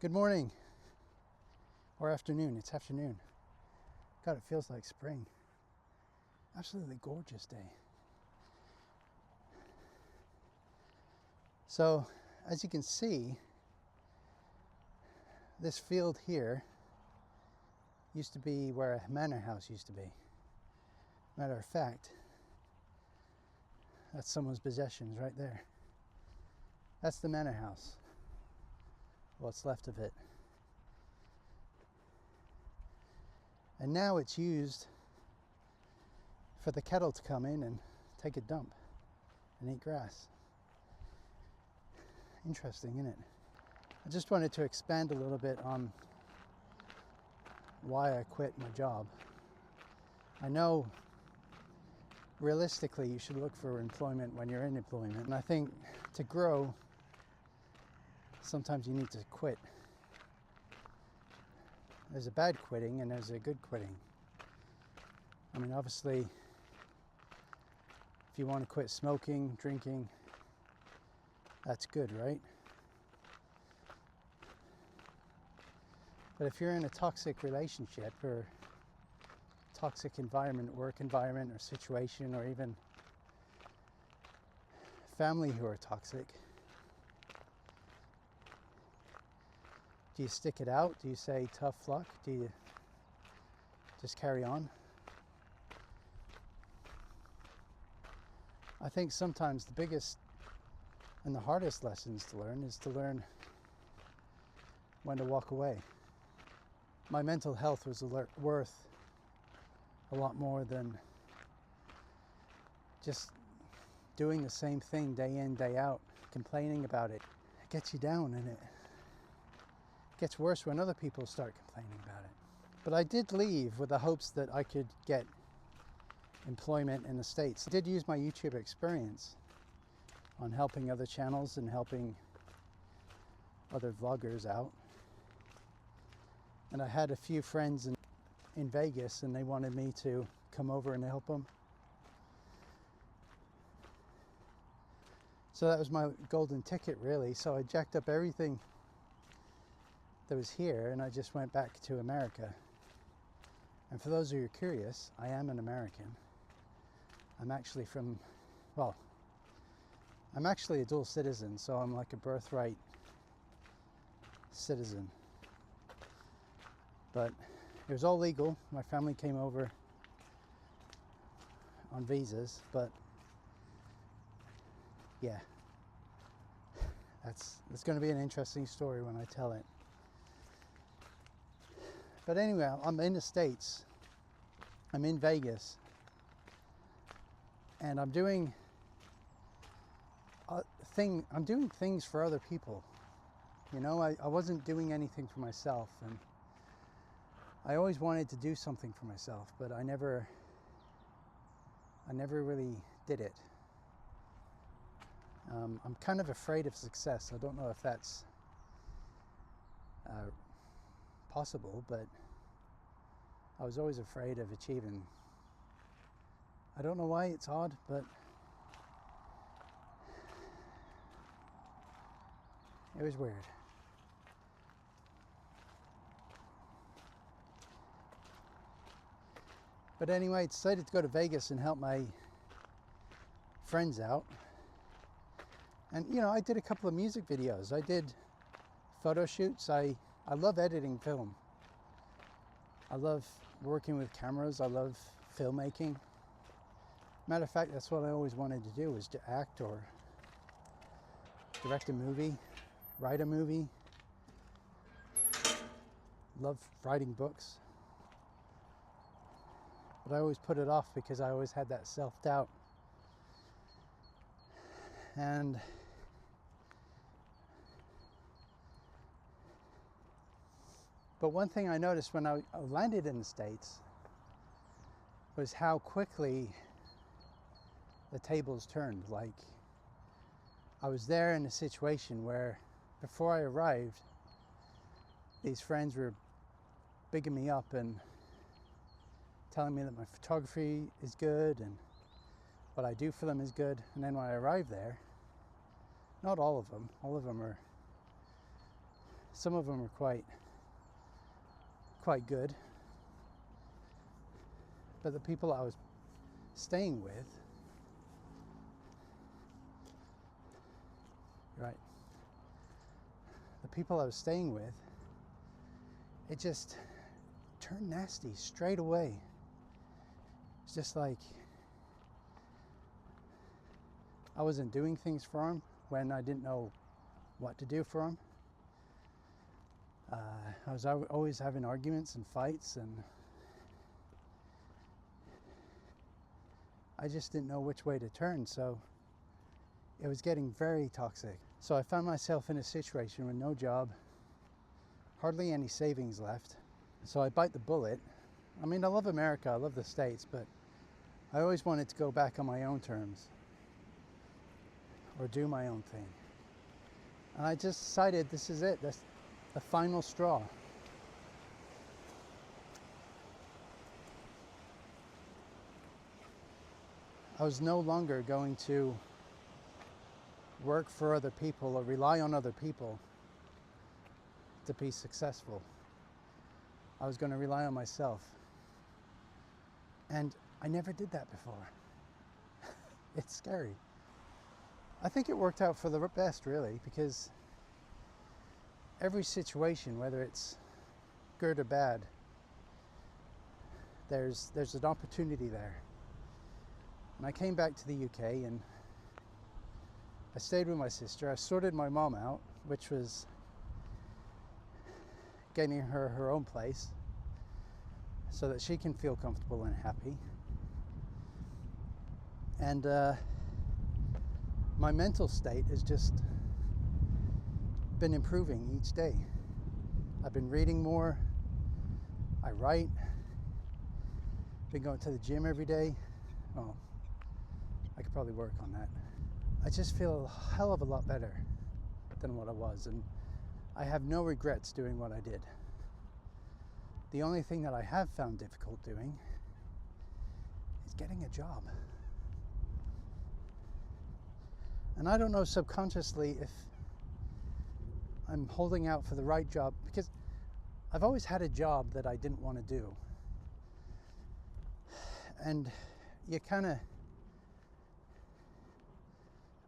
Good morning or afternoon. It's afternoon. God, it feels like spring. Absolutely gorgeous day. So, as you can see, this field here used to be where a manor house used to be. Matter of fact, that's someone's possessions right there. That's the manor house. What's left of it. And now it's used for the cattle to come in and take a dump and eat grass. Interesting, isn't it? I just wanted to expand a little bit on why I quit my job. I know realistically you should look for employment when you're in employment, and I think to grow sometimes you need to quit. There's a bad quitting and there's a good quitting. I mean, obviously, if you want to quit smoking, drinking, that's good, right? But if you're in a toxic relationship or toxic environment, work environment or situation, or even family who are toxic, do you stick it out? Do you say tough luck? Do you just carry on? I think sometimes the biggest and the hardest lessons to learn is to learn when to walk away. My mental health was worth a lot more than just doing the same thing day in, day out, complaining about it. It gets you down, and it gets worse when other people start complaining about it. But I did leave with the hopes that I could get employment in the States. I did use my YouTube experience on helping other channels and helping other vloggers out. And I had a few friends in Vegas, and they wanted me to come over and help them. So that was my golden ticket, really. So I jacked up everything that was here, and I just went back to America. And for those of you who are curious, I am an American. I'm actually I'm actually a dual citizen, so I'm like a birthright citizen. But it was all legal. My family came over on visas, but yeah, it's going to be an interesting story when I tell it. But anyway, I'm in the States. I'm in Vegas. And I'm doing things for other people. You know, I wasn't doing anything for myself, and I always wanted to do something for myself, but I never really did it. I'm kind of afraid of success. I don't know if that's possible, but I was always afraid of achieving. I don't know why, it's odd, but it was weird. But anyway, I decided to go to Vegas and help my friends out. And you know, I did a couple of music videos. I did photo shoots. I love editing film. I love working with cameras. I love filmmaking. Matter of fact, that's what I always wanted to do, was to act or direct a movie, write a movie. Love writing books. But I always put it off because I always had that self-doubt. But one thing I noticed when I landed in the States was how quickly the tables turned. Like, I was there in a situation where before I arrived, these friends were bigging me up and telling me that my photography is good and what I do for them is good. And then when I arrived there, not all of them are Some of them are quite good, but the people I was staying with, right, the people I was staying with, it just turned nasty straight away. It's just like I wasn't doing things for them when I didn't know what to do for them. I was always having arguments and fights, and I just didn't know which way to turn, so it was getting very toxic. So I found myself in a situation with no job, hardly any savings left. So I bite the bullet. I mean, I love America, I love the States, but I always wanted to go back on my own terms or do my own thing. And I just decided this is it, that's the final straw. I was no longer going to work for other people or rely on other people to be successful. I was going to rely on myself. And I never did that before. It's scary. I think it worked out for the best, really, because every situation, whether it's good or bad, there's an opportunity there. And I came back to the UK and I stayed with my sister. I sorted my mom out, which was getting her her own place so that she can feel comfortable and happy. And my mental state has just been improving each day. I've been reading more, I write, been going to the gym every day. Oh, I could probably work on that. I just feel a hell of a lot better than what I was, and I have no regrets doing what I did. The only thing that I have found difficult doing is getting a job. And I don't know subconsciously if I'm holding out for the right job, because I've always had a job that I didn't want to do. And you kind of,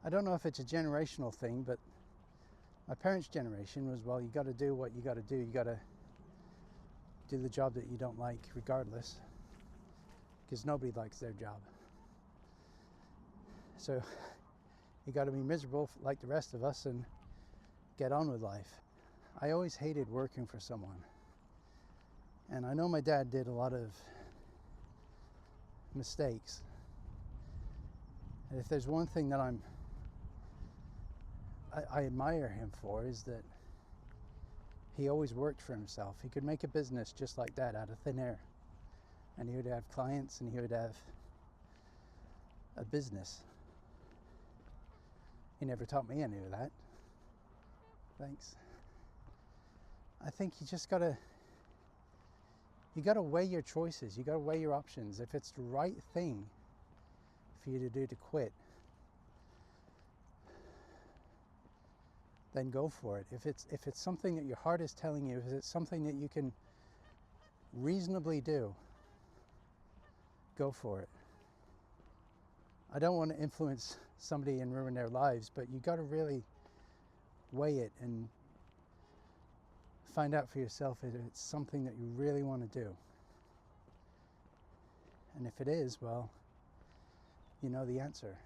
I don't know if it's a generational thing, but my parents' generation was, well, you got to do what you got to do. You got to do the job that you don't like regardless, because nobody likes their job. So you got to be miserable like the rest of us and get on with life. I always hated working for someone. And I know my dad did a lot of mistakes. And if there's one thing that I admire him for, is that he always worked for himself. He could make a business just like that out of thin air. And he would have clients and he would have a business. He never taught me any of that. Thanks. I think you just gotta weigh your choices. You gotta weigh your options. If it's the right thing for you to do to quit, then go for it. If it's something that your heart is telling you, if it's something that you can reasonably do, go for it. I don't want to influence somebody and ruin their lives, but you got to really weigh it and find out for yourself if it's something that you really want to do. And if it is, well, you know the answer.